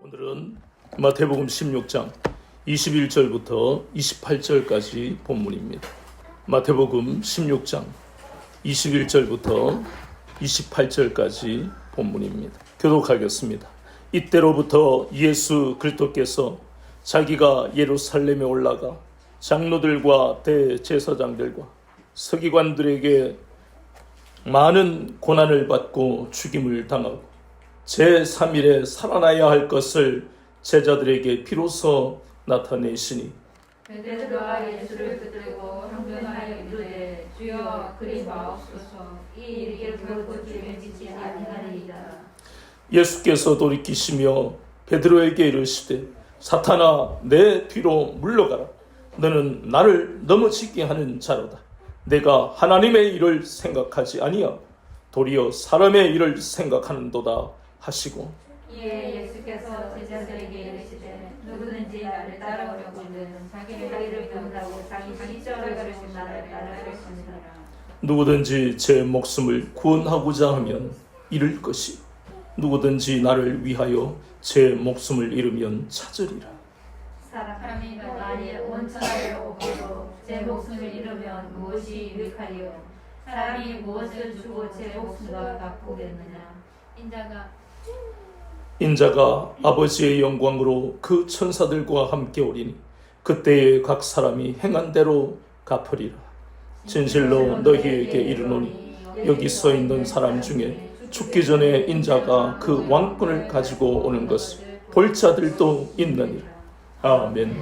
오늘은 마태복음 16장 21절부터 28절까지 본문입니다. 마태복음 16장 21절부터 28절까지 본문입니다. 교독하겠습니다. 이때로부터 예수 그리스도께서 자기가 예루살렘에 올라가 장로들과 대제사장들과 서기관들에게 많은 고난을 받고 죽임을 당하고 제3일에 살아나야 할 것을 제자들에게 비로소 나타내시니 베드로가 예수를 붙들고 형변하여 이르되 주여 그리 마옵소서 이 일이 결코 주의 빛이 아니하리이다. 예수께서 돌이키시며 베드로에게 이르시되 사탄아 내 뒤로 물러가라. 너는 나를 넘어지게 하는 자로다. 내가 하나님의 일을 생각하지 아니하고 도리어 사람의 일을 생각하는도다 하시고 이에 예수께서 제자들에게 이르시되 누구든지 나를 따라오려거든 자기를 비운다고 자기 십자가를 지고 나를 따를 것이니라. 누구든지 제 목숨을 구원하고자 하면 잃을 것이 누구든지 나를 위하여 제 목숨을 잃으면 찾으리라. 사람이 만일 온 천하를 얻고도 제 목숨을 잃으면 무엇이 유익하리요? 사람이 무엇을 주고 제 목숨을 바꾸겠느냐? 인자가 아버지의 영광으로 그 천사들과 함께 오리니 그때에 각 사람이 행한 대로 갚으리라. 진실로 너희에게 이르노니 여기 서 있는 사람 중에 죽기 전에 인자가 그 왕권을 가지고 오는 것을 볼 자들도 있느니라. 아멘.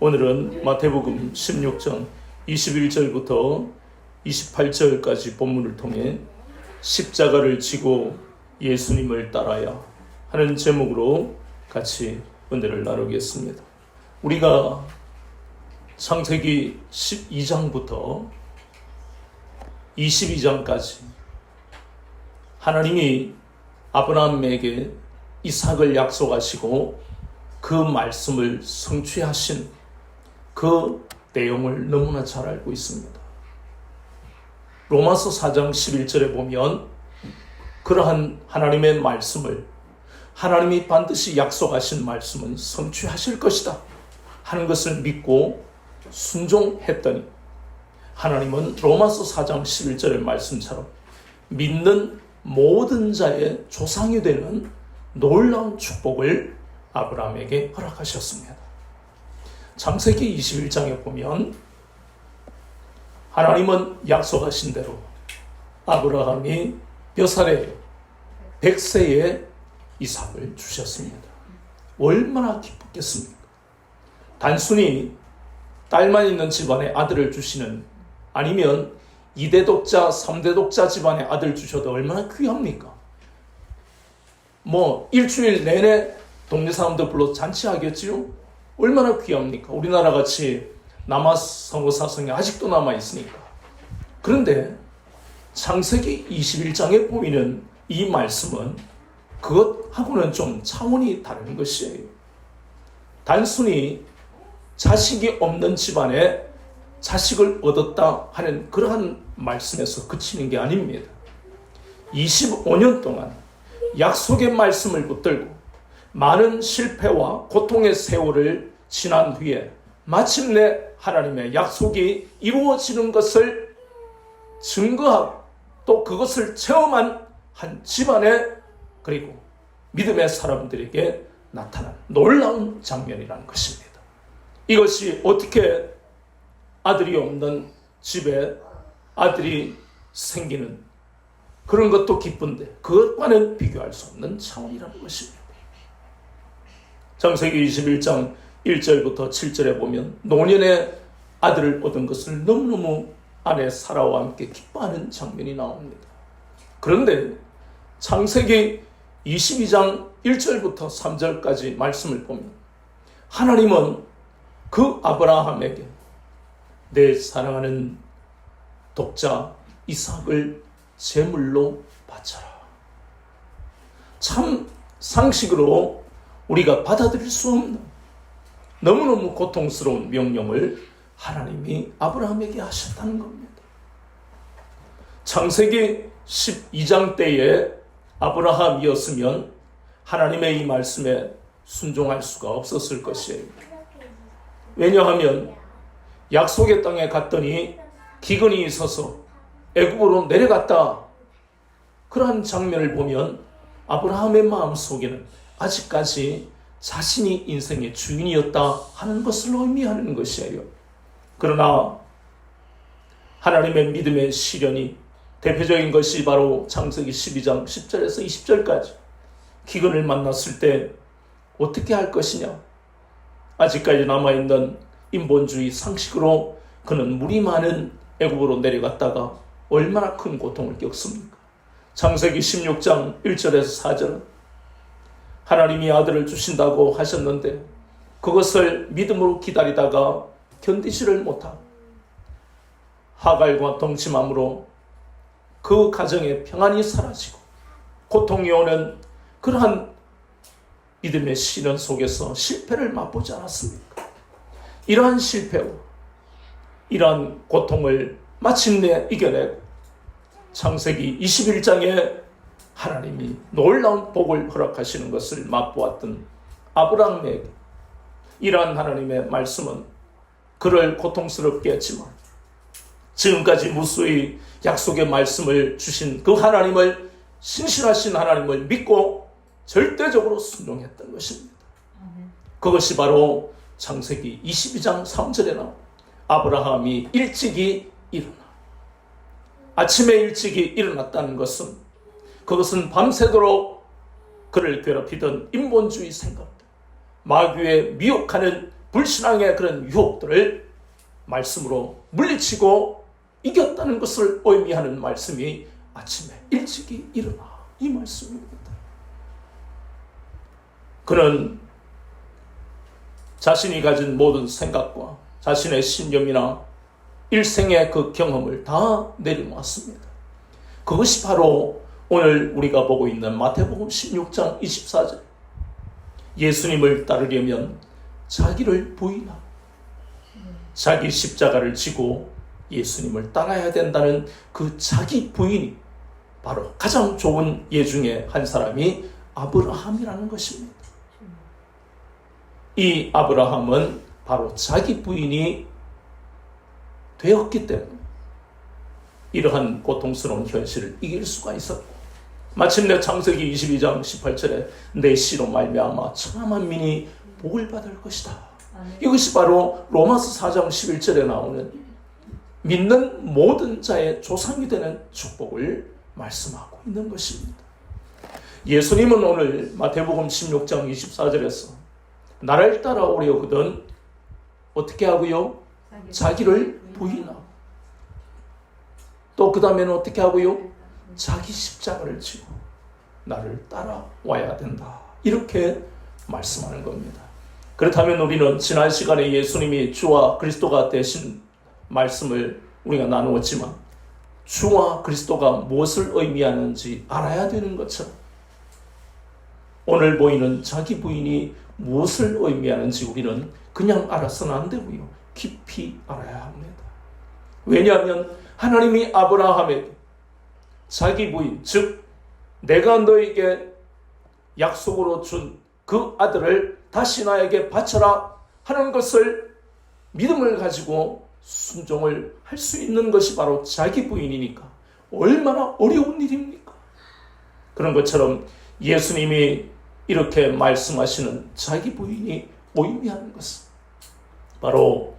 오늘은 마태복음 16장 21절부터 28절까지 본문을 통해 십자가를 지고 예수님을 따라야 하는 제목으로 같이 은혜를 나누겠습니다. 우리가 창세기 12장부터 22장까지 하나님이 아브라함에게 이삭을 약속하시고 그 말씀을 성취하신 그 내용을 너무나 잘 알고 있습니다. 로마서 4장 11절에 보면 그러한 하나님의 말씀을 하나님이 반드시 약속하신 말씀은 성취하실 것이다 하는 것을 믿고 순종했더니 하나님은 로마서 4장 11절의 말씀처럼 믿는 모든 자의 조상이 되는 놀라운 축복을 아브라함에게 허락하셨습니다. 창세기 21장에 보면 하나님은 약속하신 대로 아브라함이 몇 살에 100세에 이삭을 주셨습니다. 얼마나 기쁘겠습니까? 단순히 딸만 있는 집안에 아들을 주시는 아니면 2대 독자, 3대 독자 집안에 아들 주셔도 얼마나 귀합니까? 일주일 내내 동네 사람들 불러 잔치하겠지요? 얼마나 귀합니까? 우리나라 같이 남아선거사성이 아직도 남아있으니까. 그런데 창세기 21장에 보이는 이 말씀은 그것하고는 좀 차원이 다른 것이에요. 단순히 자식이 없는 집안에 자식을 얻었다 하는 그러한 말씀에서 그치는 게 아닙니다. 25년 동안 약속의 말씀을 붙들고 많은 실패와 고통의 세월을 지난 후에 마침내 하나님의 약속이 이루어지는 것을 증거하고 또 그것을 체험한 한 집안에 그리고 믿음의 사람들에게 나타난 놀라운 장면이라는 것입니다. 이것이 어떻게 아들이 없는 집에 아들이 생기는 그런 것도 기쁜데 그것과는 비교할 수 없는 차원이라는 것입니다. 창세기 21장 1절부터 7절에 보면 노년에 아들을 얻은 것을 너무너무 아내 사라와 함께 기뻐하는 장면이 나옵니다. 그런데 창세기 22장 1절부터 3절까지 말씀을 보면 하나님은 그 아브라함에게 내 사랑하는 독자 이삭을 제물로 바쳐라. 참 상식으로 우리가 받아들일 수 없는 너무너무 고통스러운 명령을 하나님이 아브라함에게 하셨다는 겁니다. 창세기 12장 때에 아브라함이었으면 하나님의 이 말씀에 순종할 수가 없었을 것이에요. 왜냐하면 약속의 땅에 갔더니 기근이 있어서 애굽으로 내려갔다. 그러한 장면을 보면 아브라함의 마음속에는 아직까지 자신이 인생의 주인이었다 하는 것을 의미하는 것이에요. 그러나 하나님의 믿음의 시련이 대표적인 것이 바로 창세기 12장 10절에서 20절까지 기근을 만났을 때 어떻게 할 것이냐. 아직까지 남아있는 인본주의 상식으로 그는 물이 많은 애굽으로 내려갔다가 얼마나 큰 고통을 겪습니까? 창세기 16장 1절에서 4절은 하나님이 아들을 주신다고 하셨는데 그것을 믿음으로 기다리다가 견디지를 못하고 하갈과 동침함으로 그 가정의 평안이 사라지고 고통이 오는 그러한 믿음의 시련 속에서 실패를 맛보지 않았습니까? 이러한 실패와 이러한 고통을 마침내 이겨내고 창세기 21장에 하나님이 놀라운 복을 허락하시는 것을 맛보았던 아브라함에게 이러한 하나님의 말씀은 그를 고통스럽게 했지만 지금까지 무수히 약속의 말씀을 주신 그 하나님을 신실하신 하나님을 믿고 절대적으로 순종했던 것입니다. 그것이 바로 창세기 22장 3절에 나온 아브라함이 일찍이 일어나 아침에 일찍이 일어났다는 것은 그것은 밤새도록 그를 괴롭히던 인본주의 생각들, 마귀의 미혹하는 불신앙의 그런 유혹들을 말씀으로 물리치고 이겼다는 것을 의미하는 말씀이 아침에 일찍이 일어나 이 말씀입니다. 그는 자신이 가진 모든 생각과 자신의 신념이나 일생의 그 경험을 다 내려놓았습니다. 그것이 바로 오늘 우리가 보고 있는 마태복음 16장 24절 예수님을 따르려면 자기를 부인하고 자기 십자가를 지고 예수님을 따라야 된다는 그 자기 부인이 바로 가장 좋은 예 중에 한 사람이 아브라함이라는 것입니다. 이 아브라함은 바로 자기 부인이 되었기 때문에 이러한 고통스러운 현실을 이길 수가 있었고 마침내 창세기 22장 18절에 내 씨로 말미암아 천하만민이 복을 받을 것이다. 이것이 바로 로마서 4장 11절에 나오는 믿는 모든 자의 조상이 되는 축복을 말씀하고 있는 것입니다. 예수님은 오늘 마태복음 16장 24절에서 나를 따라오려거든 어떻게 하고요? 자기를 부인하고 또 그 다음에는 어떻게 하고요? 자기 십자가를 지고 나를 따라와야 된다. 이렇게 말씀하는 겁니다. 그렇다면 우리는 지난 시간에 예수님이 주와 그리스도가 되신 말씀을 우리가 나누었지만 주와 그리스도가 무엇을 의미하는지 알아야 되는 것처럼 오늘 보이는 자기 부인이 무엇을 의미하는지 우리는 그냥 알아서는 안 되고요. 깊이 알아야 합니다. 왜냐하면 하나님이 아브라함에게 자기 부인, 즉 내가 너에게 약속으로 준 그 아들을 다시 나에게 바쳐라 하는 것을 믿음을 가지고 순종을 할 수 있는 것이 바로 자기 부인이니까 얼마나 어려운 일입니까? 그런 것처럼 예수님이 이렇게 말씀하시는 자기 부인이 의미하는 것은 바로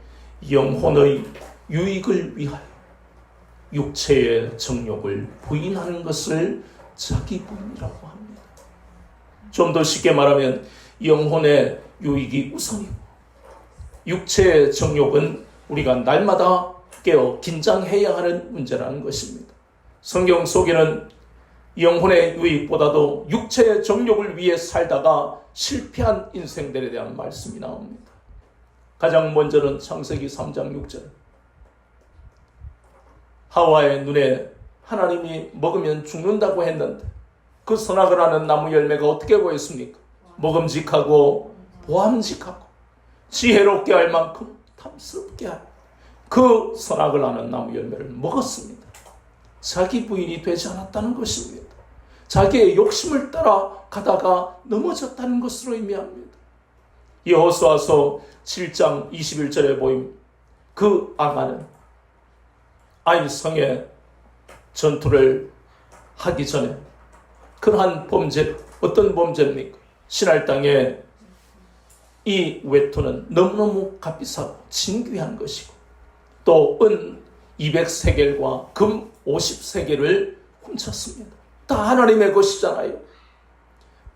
영혼의 유익을 위하여 육체의 정욕을 부인하는 것을 자기 부인이라고 합니다. 좀 더 쉽게 말하면 영혼의 유익이 우선이고 육체의 정욕은 우리가 날마다 깨어 긴장해야 하는 문제라는 것입니다. 성경 속에는 영혼의 유익보다도 육체의 정욕을 위해 살다가 실패한 인생들에 대한 말씀이 나옵니다. 가장 먼저는 창세기 3장 6절. 하와의 눈에 하나님이 먹으면 죽는다고 했는데 그 선악을 하는 나무 열매가 어떻게 보였습니까? 먹음직하고 보암직하고 지혜롭게 할 만큼 탐스럽게 할 그 선악을 하는 나무 열매를 먹었습니다. 자기 부인이 되지 않았다는 것입니다. 자기의 욕심을 따라 가다가 넘어졌다는 것으로 의미합니다. 여호수아서 7장 21절에 보임 그 아가는 아이 성에 전투를 하기 전에 그러한 범죄, 어떤 범죄입니까? 신할 땅에 이 외투는 너무너무 값비싸고 진귀한 것이고 또 은 200세겔과 금 50세겔을 훔쳤습니다. 다 하나님의 것이잖아요.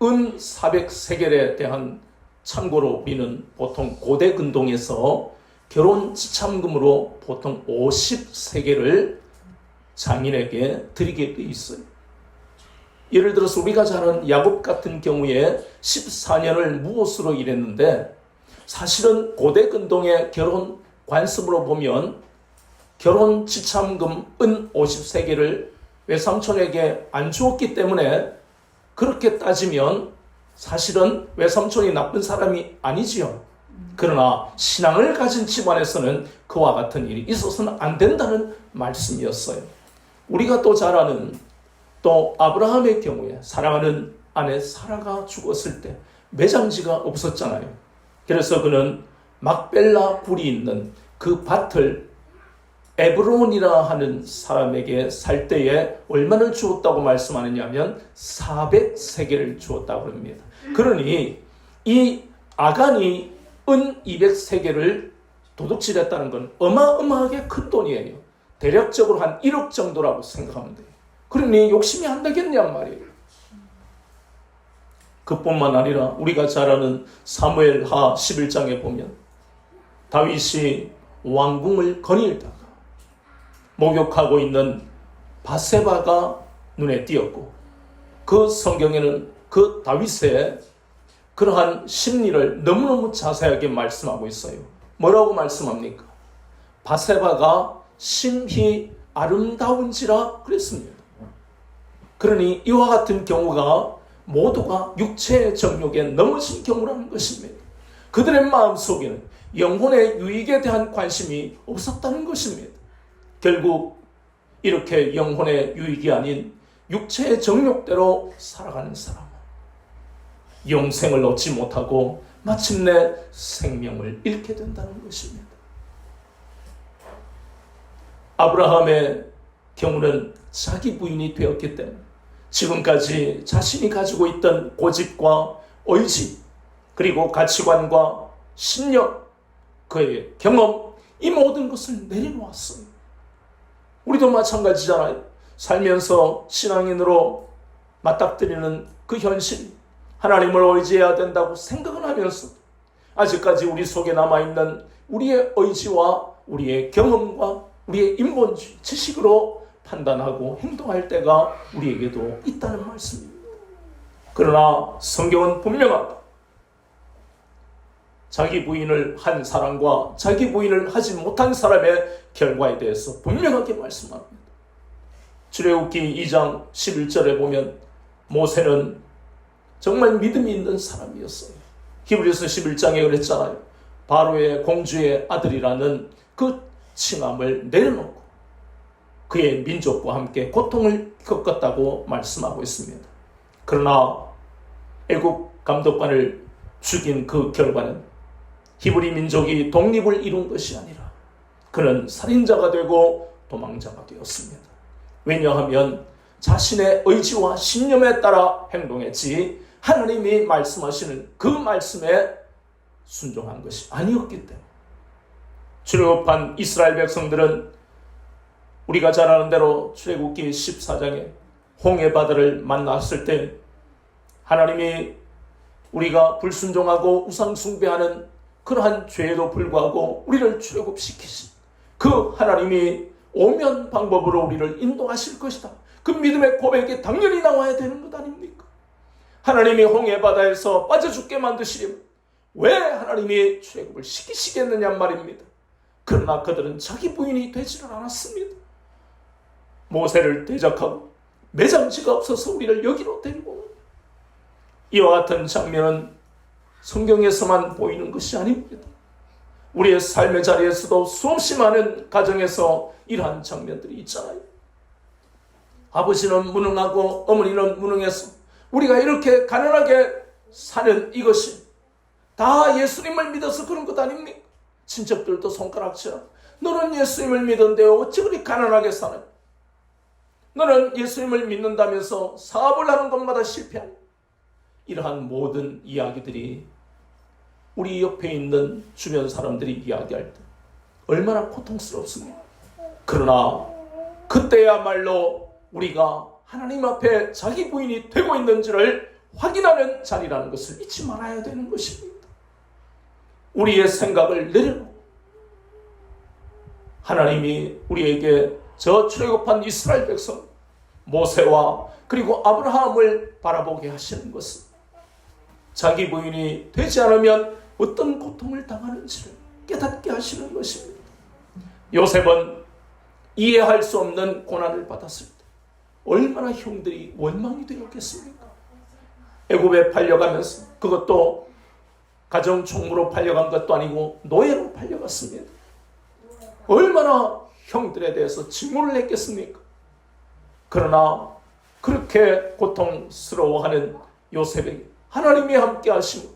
은 400세겔에 대한 참고로 우리는 보통 고대 근동에서 결혼 지참금으로 보통 50세겔을 장인에게 드리게 돼 있어요. 예를 들어서 우리가 잘 아는 야곱 같은 경우에 14년을 무옷으로 일했는데 사실은 고대 근동의 결혼 관습으로 보면 결혼 지참금 은 50세겔을 외삼촌에게 안 주었기 때문에 그렇게 따지면 사실은 외삼촌이 나쁜 사람이 아니지요. 그러나 신앙을 가진 집안에서는 그와 같은 일이 있어서는 안 된다는 말씀이었어요. 우리가 또 잘 아는 또 아브라함의 경우에 사랑하는 아내 사라가 죽었을 때 매장지가 없었잖아요. 그래서 그는 막벨라 굴이 있는 그 밭을 에브론이라 하는 사람에게 살 때에 얼마를 주었다고 말씀하느냐 하면 400세겔을 주었다고 합니다. 그러니 이 아간이 은 200세겔을 도둑질했다는 건 어마어마하게 큰 돈이에요. 대략적으로 한 1억 정도라고 생각하면 돼요. 그러니 욕심이 안 되겠냔 말이에요. 그뿐만 아니라 우리가 잘 아는 사무엘하 11장에 보면 다윗이 왕궁을 거닐다가 목욕하고 있는 바세바가 눈에 띄었고 그 성경에는 그 다윗의 그러한 심리를 너무너무 자세하게 말씀하고 있어요. 뭐라고 말씀합니까? 바세바가 심히 아름다운지라 그랬습니다. 그러니 이와 같은 경우가 모두가 육체의 정욕에 넘어진 경우라는 것입니다. 그들의 마음속에는 영혼의 유익에 대한 관심이 없었다는 것입니다. 결국 이렇게 영혼의 유익이 아닌 육체의 정욕대로 살아가는 사람은 영생을 얻지 못하고 마침내 생명을 잃게 된다는 것입니다. 아브라함의 경우는 자기 부인이 되었기 때문에 지금까지 자신이 가지고 있던 고집과 의지 그리고 가치관과 신념 그의 경험 이 모든 것을 내려놓았어요. 우리도 마찬가지잖아요. 살면서 신앙인으로 맞닥뜨리는 그 현실 하나님을 의지해야 된다고 생각은 하면서 아직까지 우리 속에 남아있는 우리의 의지와 우리의 경험과 우리의 인본주의 지식으로 판단하고 행동할 때가 우리에게도 있다는 말씀입니다. 그러나 성경은 분명하다. 자기 부인을 한 사람과 자기 부인을 하지 못한 사람의 결과에 대해서 분명하게 말씀합니다. 출애굽기 2장 11절에 보면 모세는 정말 믿음이 있는 사람이었어요. 히브리서 11장에 그랬잖아요. 바로의 공주의 아들이라는 그 칭함을 내려놓고 그의 민족과 함께 고통을 겪었다고 말씀하고 있습니다. 그러나 애국 감독관을 죽인 그 결과는 히브리 민족이 독립을 이룬 것이 아니라 그는 살인자가 되고 도망자가 되었습니다. 왜냐하면 자신의 의지와 신념에 따라 행동했지 하나님이 말씀하시는 그 말씀에 순종한 것이 아니었기 때문에 출애굽한 이스라엘 백성들은 우리가 잘 아는 대로 출애굽기 14장에 홍해 바다를 만났을 때 하나님이 우리가 불순종하고 우상 숭배하는 그러한 죄에도 불구하고 우리를 출애굽시키신 그 하나님이 오면 방법으로 우리를 인도하실 것이다. 그 믿음의 고백이 당연히 나와야 되는 것 아닙니까? 하나님이 홍해 바다에서 빠져 죽게 만드시려면 왜 하나님이 출애굽을 시키시겠느냐 말입니다. 그러나 그들은 자기 부인이 되지는 않았습니다. 모세를 대적하고 매장지가 없어서 우리를 여기로 데리고 옵니다. 이와 같은 장면은 성경에서만 보이는 것이 아닙니다. 우리의 삶의 자리에서도 수없이 많은 가정에서 이러한 장면들이 있잖아요. 아버지는 무능하고 어머니는 무능해서 우리가 이렇게 가난하게 사는 이것이 다 예수님을 믿어서 그런 것 아닙니까? 친척들도 손가락질하고 너는 예수님을 믿었는데 어찌 그리 가난하게 사느냐? 너는 예수님을 믿는다면서 사업을 하는 것마다 실패하냐? 이러한 모든 이야기들이 우리 옆에 있는 주변 사람들이 이야기할 때 얼마나 고통스럽습니까? 그러나 그때야말로 우리가 하나님 앞에 자기 부인이 되고 있는지를 확인하는 자리라는 것을 잊지 말아야 되는 것입니다. 우리의 생각을 내려놓고 하나님이 우리에게 저 출애굽한 이스라엘 백성 모세와 그리고 아브라함을 바라보게 하시는 것은 자기 부인이 되지 않으면 어떤 고통을 당하는지를 깨닫게 하시는 것입니다. 요셉은 이해할 수 없는 고난을 받았을 때 얼마나 형들이 원망이 되었겠습니까? 애굽에 팔려가면서 그것도 가정총무로 팔려간 것도 아니고 노예로 팔려갔습니다. 얼마나 형들에 대해서 증오를 했겠습니까? 그러나 그렇게 고통스러워하는 요셉에게 하나님이 함께 하시고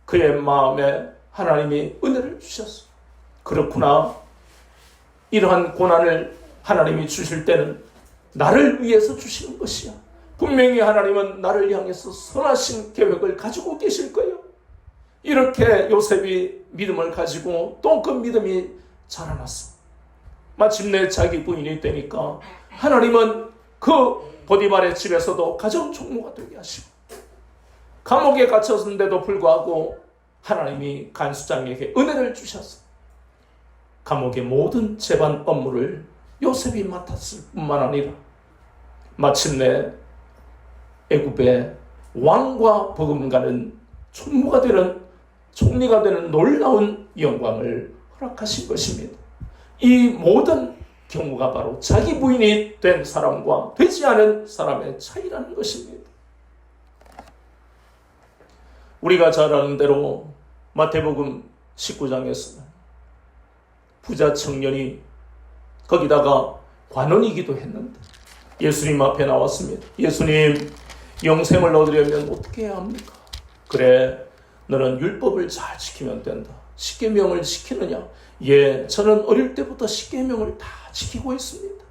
그의 마음에 하나님이 은혜를 주셨어요. 그렇구나. 이러한 고난을 하나님이 주실 때는 나를 위해서 주시는 것이야. 분명히 하나님은 나를 향해서 선하신 계획을 가지고 계실 거예요. 이렇게 요셉이 믿음을 가지고 또 그 믿음이 자라났어. 마침내 자기 부인이 되니까 하나님은 그 보디발의 집에서도 가정 총무가 되게 하시고 감옥에 갇혔는데도 불구하고 하나님이 간수장에게 은혜를 주셨어. 감옥의 모든 재반 업무를 요셉이 맡았을 뿐만 아니라 마침내 애굽의 왕과 버금가는 총무가 되는 총리가 되는 놀라운 영광을 허락하신 것입니다. 이 모든 경우가 바로 자기 부인이 된 사람과 되지 않은 사람의 차이라는 것입니다. 우리가 잘 아는 대로 마태복음 19장에서는 부자 청년이 거기다가 관원이기도 했는데 예수님 앞에 나왔습니다. 예수님, 영생을 얻으려면 어떻게 해야 합니까? 그래, 너는 율법을 잘 지키면 된다. 십계명을 지키느냐? 예, 저는 어릴 때부터 십계명을 다 지키고 있습니다.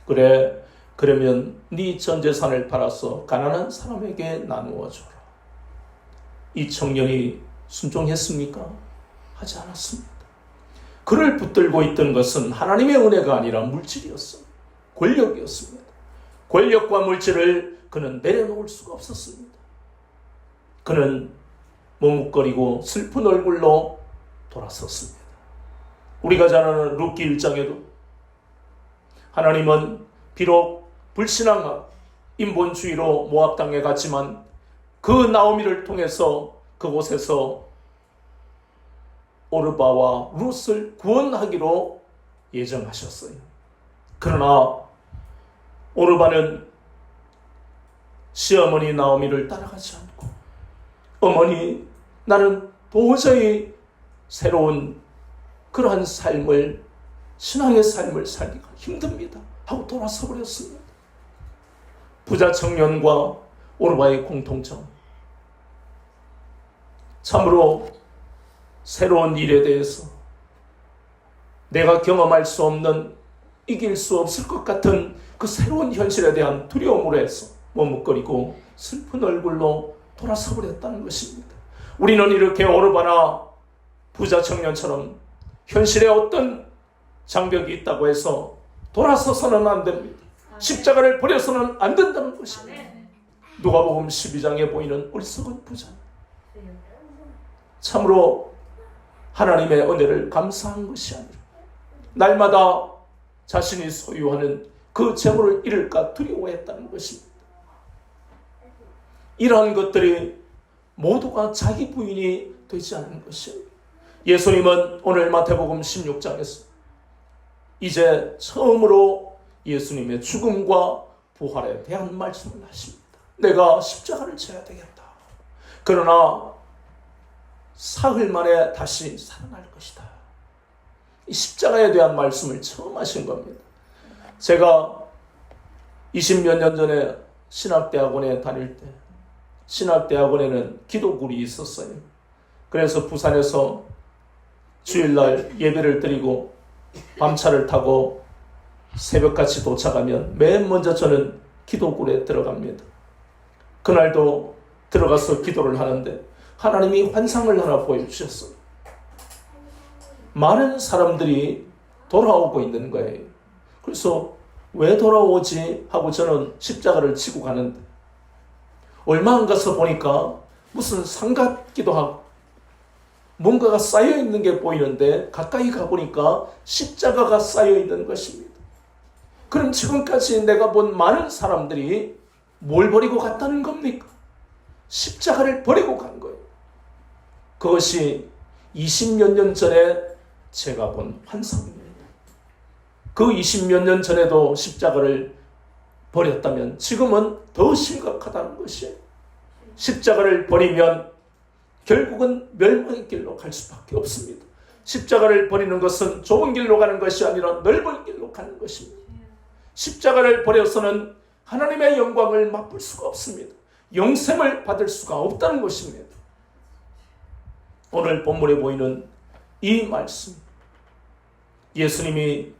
그래, 그러면 네 전 재산을 팔아서 가난한 사람에게 나누어 줘라. 이 청년이 순종했습니까? 하지 않았습니다. 그를 붙들고 있던 것은 하나님의 은혜가 아니라 물질이었습니다. 권력이었습니다. 권력과 물질을 그는 내려놓을 수가 없었습니다. 그는 머뭇거리고 슬픈 얼굴로 돌아섰습니다. 우리가 잘 아는 룻기 1장에도 하나님은 비록 불신앙과 인본주의로 모압 땅에 갔지만 그 나오미를 통해서 그곳에서 오르바와 룻을 구원하기로 예정하셨어요. 그러나 오르바는 시어머니 나오미를 따라가지 않고 어머니, 나는 도저히 새로운 그러한 삶을, 신앙의 삶을 살기가 힘듭니다 하고 돌아서 버렸습니다. 부자 청년과 오르바의 공통점, 참으로 새로운 일에 대해서 내가 경험할 수 없는 이길 수 없을 것 같은 그 새로운 현실에 대한 두려움으로 해서 머뭇거리고 슬픈 얼굴로 돌아서 버렸다는 것입니다. 우리는 이렇게 오르바나 부자 청년처럼 현실에 어떤 장벽이 있다고 해서 돌아서서는 안 됩니다. 십자가를 버려서는 안 된다는 것입니다. 누가복음 12장에 보이는 어리석은 부자, 참으로 하나님의 은혜를 감사한 것이 아니라 날마다 자신이 소유하는 그 재물을 잃을까 두려워했다는 것입니다. 이러한 것들이 모두가 자기 부인이 되지 않은 것이에요. 예수님은 오늘 마태복음 16장에서 이제 처음으로 예수님의 죽음과 부활에 대한 말씀을 하십니다. 내가 십자가를 져야 되겠다. 그러나 사흘 만에 다시 살아날 것이다. 이 십자가에 대한 말씀을 처음 하신 겁니다. 제가 20몇 년 전에 신학대학원에 다닐 때 신학대학원에는 기도굴이 있었어요. 그래서 부산에서 주일날 예배를 드리고 밤차를 타고 새벽같이 도착하면 맨 먼저 저는 기도굴에 들어갑니다. 그날도 들어가서 기도를 하는데 하나님이 환상을 하나 보여주셨어요. 많은 사람들이 돌아오고 있는 거예요. 그래서 왜 돌아오지 하고 저는 십자가를 지고 가는데 얼마 안 가서 보니까 무슨 상 같기도 하고 뭔가가 쌓여 있는 게 보이는데 가까이 가보니까 십자가가 쌓여 있는 것입니다. 그럼 지금까지 내가 본 많은 사람들이 뭘 버리고 갔다는 겁니까? 십자가를 버리고 간 거예요. 그것이 20몇 년 전에 제가 본 환상입니다. 그 20몇 년 전에도 십자가를 버렸다면 지금은 더 심각하다는 것이에요. 십자가를 버리면 결국은 멸망의 길로 갈 수밖에 없습니다. 십자가를 버리는 것은 좁은 길로 가는 것이 아니라 넓은 길로 가는 것입니다. 십자가를 버려서는 하나님의 영광을 맛볼 수가 없습니다. 영생을 받을 수가 없다는 것입니다. 오늘 본문에 보이는 이 말씀, 예수님이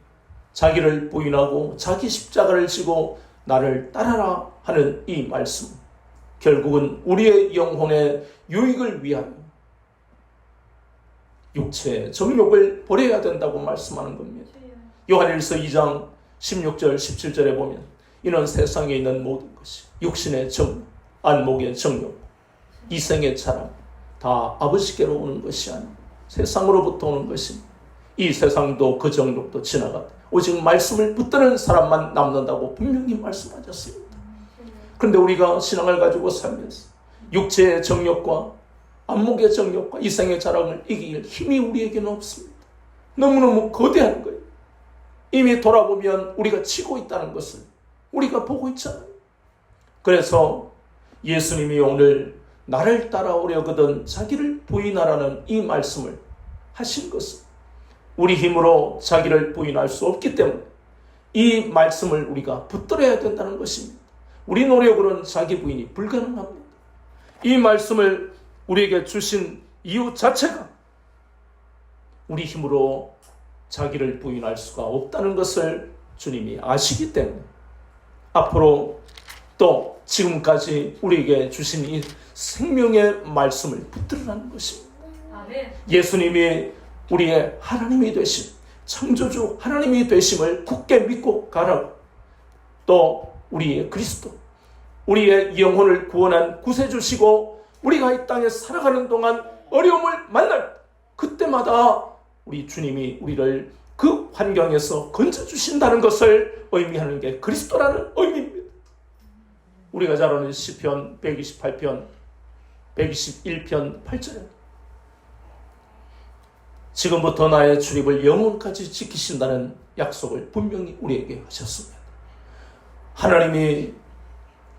자기를 부인하고 자기 십자가를 지고 나를 따라라 하는 이 말씀, 결국은 우리의 영혼의 유익을 위하여 육체의 정욕을 버려야 된다고 말씀하는 겁니다. 요한일서 2장 16절 17절에 보면 이는 세상에 있는 모든 것이 육신의 정욕, 안목의 정욕, 이생의 자랑 다 아버지께로 오는 것이 아니고 세상으로부터 오는 것입니다. 이 세상도 그 정욕도 지나갔다. 오직 말씀을 붙드는 사람만 남는다고 분명히 말씀하셨습니다. 그런데 우리가 신앙을 가지고 살면서 육체의 정욕과 안목의 정욕과 이생의 자랑을 이길 힘이 우리에게는 없습니다. 너무너무 거대한 거예요. 이미 돌아보면 우리가 치고 있다는 것을 우리가 보고 있잖아요. 그래서 예수님이 오늘 나를 따라오려거든 자기를 부인하라는 이 말씀을 하신 것은 우리 힘으로 자기를 부인할 수 없기 때문에 이 말씀을 우리가 붙들어야 된다는 것입니다. 우리 노력으로는 자기 부인이 불가능합니다. 이 말씀을 우리에게 주신 이유 자체가 우리 힘으로 자기를 부인할 수가 없다는 것을 주님이 아시기 때문에 앞으로 또 지금까지 우리에게 주신 이 생명의 말씀을 붙들으라는 것입니다. 예수님이 우리의 하나님이 되심, 창조주 하나님이 되심을 굳게 믿고 가라고, 또 우리의 그리스도, 우리의 영혼을 구원한 구세주시고 우리가 이 땅에 살아가는 동안 어려움을 만날 그때마다 우리 주님이 우리를 그 환경에서 건져주신다는 것을 의미하는 게 그리스도라는 의미입니다. 우리가 잘 아는 시편 128편 121편 8절에 지금부터 나의 출입을 영원까지 지키신다는 약속을 분명히 우리에게 하셨습니다. 하나님이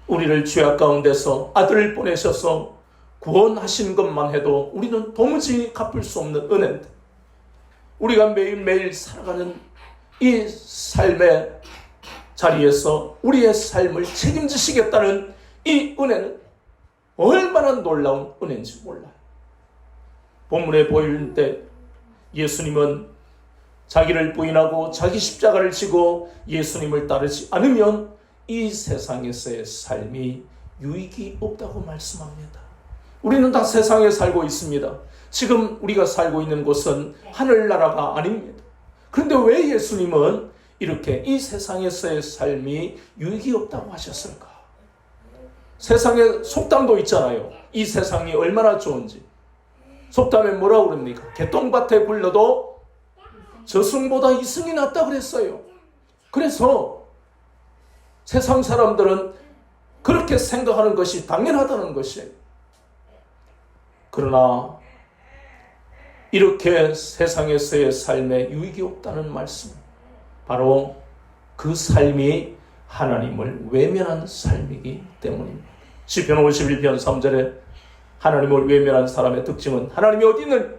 우리를 죄악 가운데서 아들을 보내셔서 구원하신 것만 해도 우리는 도무지 갚을 수 없는 은혜인데 우리가 매일매일 살아가는 이 삶의 자리에서 우리의 삶을 책임지시겠다는 이 은혜는 얼마나 놀라운 은혜인지 몰라요. 본문에 보이는데 예수님은 자기를 부인하고 자기 십자가를 지고 예수님을 따르지 않으면 이 세상에서의 삶이 유익이 없다고 말씀합니다. 우리는 다 세상에 살고 있습니다. 지금 우리가 살고 있는 곳은 하늘나라가 아닙니다. 그런데 왜 예수님은 이렇게 이 세상에서의 삶이 유익이 없다고 하셨을까? 세상에 속담도 있잖아요. 이 세상이 얼마나 좋은지. 속담에 뭐라고 그럽니까? 개똥밭에 굴러도 저승보다 이승이 낫다 그랬어요. 그래서 세상 사람들은 그렇게 생각하는 것이 당연하다는 것이에요. 그러나 이렇게 세상에서의 삶에 유익이 없다는 말씀, 바로 그 삶이 하나님을 외면한 삶이기 때문입니다. 시편 51편 3절에 하나님을 외면한 사람의 특징은 하나님이 어디 있느냐?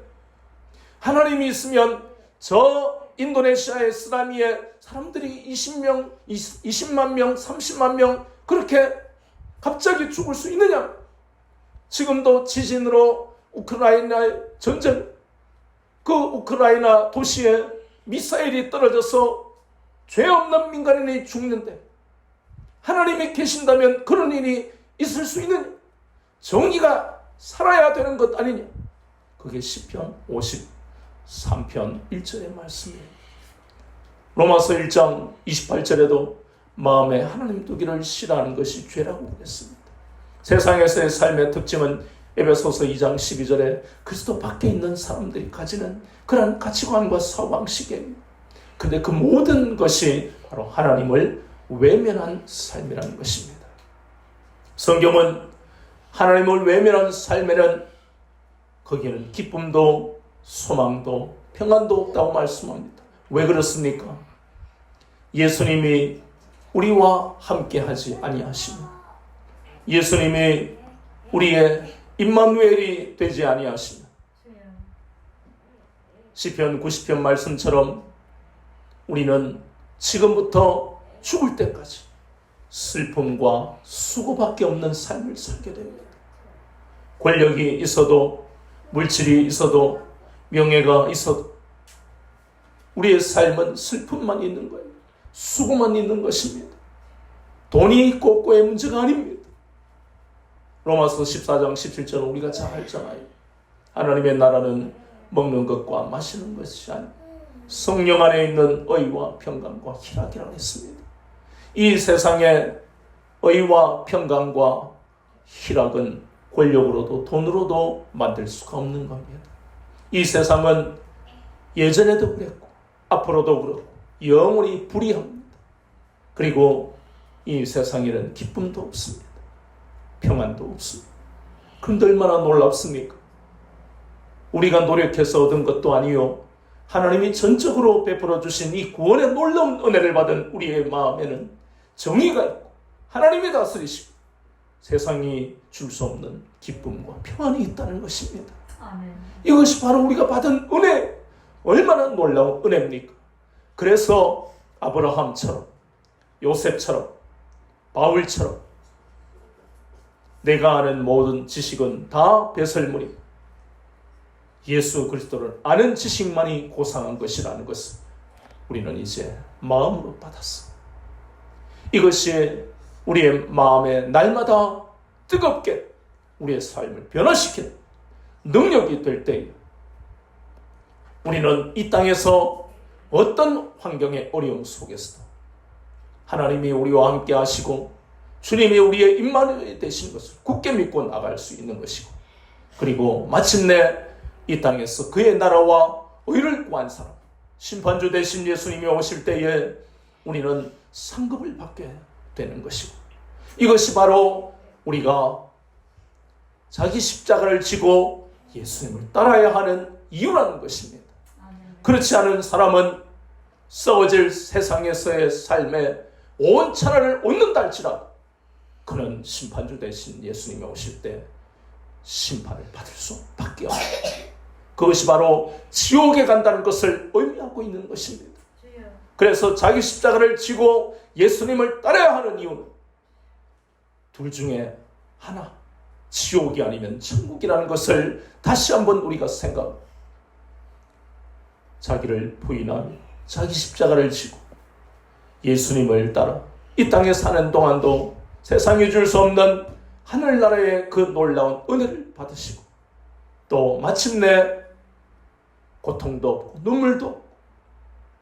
하나님이 있으면 저 인도네시아의 쓰나미에 사람들이 20만 명, 30만 명 그렇게 갑자기 죽을 수 있느냐? 지금도 지진으로 우크라이나의 전쟁, 그 우크라이나 도시에 미사일이 떨어져서 죄 없는 민간인이 죽는데 하나님이 계신다면 그런 일이 있을 수 있느냐? 정의가 살아야 되는 것 아니냐? 그게 시편 53편 1절의 말씀이에요. 로마서 1장 28절에도 마음에 하나님 두기를 싫어하는 것이 죄라고 그랬습니다. 세상에서의 삶의 특징은 에베소서 2장 12절에 그리스도 밖에 있는 사람들이 가지는 그런 가치관과 사고방식이에요. 근데 그 모든 것이 바로 하나님을 외면한 삶이라는 것입니다. 성경은 하나님을 외면한 삶에는 거기에는 기쁨도 소망도 평안도 없다고 말씀합니다. 왜 그렇습니까? 예수님이 우리와 함께하지 아니하시며 예수님이 우리의 임마누엘이 되지 아니하시며 시편 90편 말씀처럼 우리는 지금부터 죽을 때까지 슬픔과 수고밖에 없는 삶을 살게 됩니다. 권력이 있어도 물질이 있어도 명예가 있어도 우리의 삶은 슬픔만 있는 거예요. 수고만 있는 것입니다. 돈이 있고 없고의 문제가 아닙니다. 로마서 14장 17절은 우리가 잘 알잖아요. 하나님의 나라는 먹는 것과 마시는 것이 아니라 성령 안에 있는 의와 평강과 희락이라고 했습니다. 이 세상의 의와 평강과 희락은 권력으로도 돈으로도 만들 수가 없는 겁니다. 이 세상은 예전에도 그랬고 앞으로도 그렇고 영원히 불의합니다. 그리고 이 세상에는 기쁨도 없습니다. 평안도 없습니다. 그런데 얼마나 놀랍습니까? 우리가 노력해서 얻은 것도 아니요 하나님이 전적으로 베풀어 주신 이 구원의 놀라운 은혜를 받은 우리의 마음에는 정의가 있고 하나님이 다스리시고 세상이 줄 수 없는 기쁨과 평안이 있다는 것입니다. 아멘. 이것이 바로 우리가 받은 은혜, 얼마나 놀라운 은혜입니까? 그래서 아브라함처럼 요셉처럼 바울처럼 내가 아는 모든 지식은 다 배설물이고 예수 그리스도를 아는 지식만이 고상한 것이라는 것을 우리는 이제 마음으로 받았어. 이것이 우리의 마음에 날마다 뜨겁게 우리의 삶을 변화시키는 능력이 될 때에 우리는 이 땅에서 어떤 환경의 어려움 속에서도 하나님이 우리와 함께 하시고 주님이 우리의 임마누엘이 되신 것을 굳게 믿고 나갈 수 있는 것이고 그리고 마침내 이 땅에서 그의 나라와 의를 구한 사람 심판주 되신 예수님이 오실 때에 우리는 상급을 받게 되는 것이고 이것이 바로 우리가 자기 십자가를 지고 예수님을 따라야 하는 이유라는 것입니다. 그렇지 않은 사람은 썩어질 세상에서의 삶에 온 천하를 얻는다 할지라도 그는 심판주 되신 예수님이 오실 때 심판을 받을 수밖에 없습니다. 그것이 바로 지옥에 간다는 것을 의미하고 있는 것입니다. 그래서 자기 십자가를 지고 예수님을 따라야 하는 이유는 둘 중에 하나, 지옥이 아니면 천국이라는 것을 다시 한번 우리가 생각합니다. 자기를 부인하며 자기 십자가를 지고 예수님을 따라 이 땅에 사는 동안도 세상이 줄 수 없는 하늘나라의 그 놀라운 은혜를 받으시고 또 마침내 고통도 없고 눈물도 없고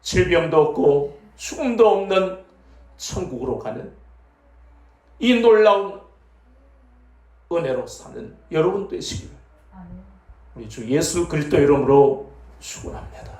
질병도 없고 죽음도 없는 천국으로 가는 이 놀라운 은혜로 사는 여러분 되시기를 우리 주 예수 그리스도 이름으로 축원합니다.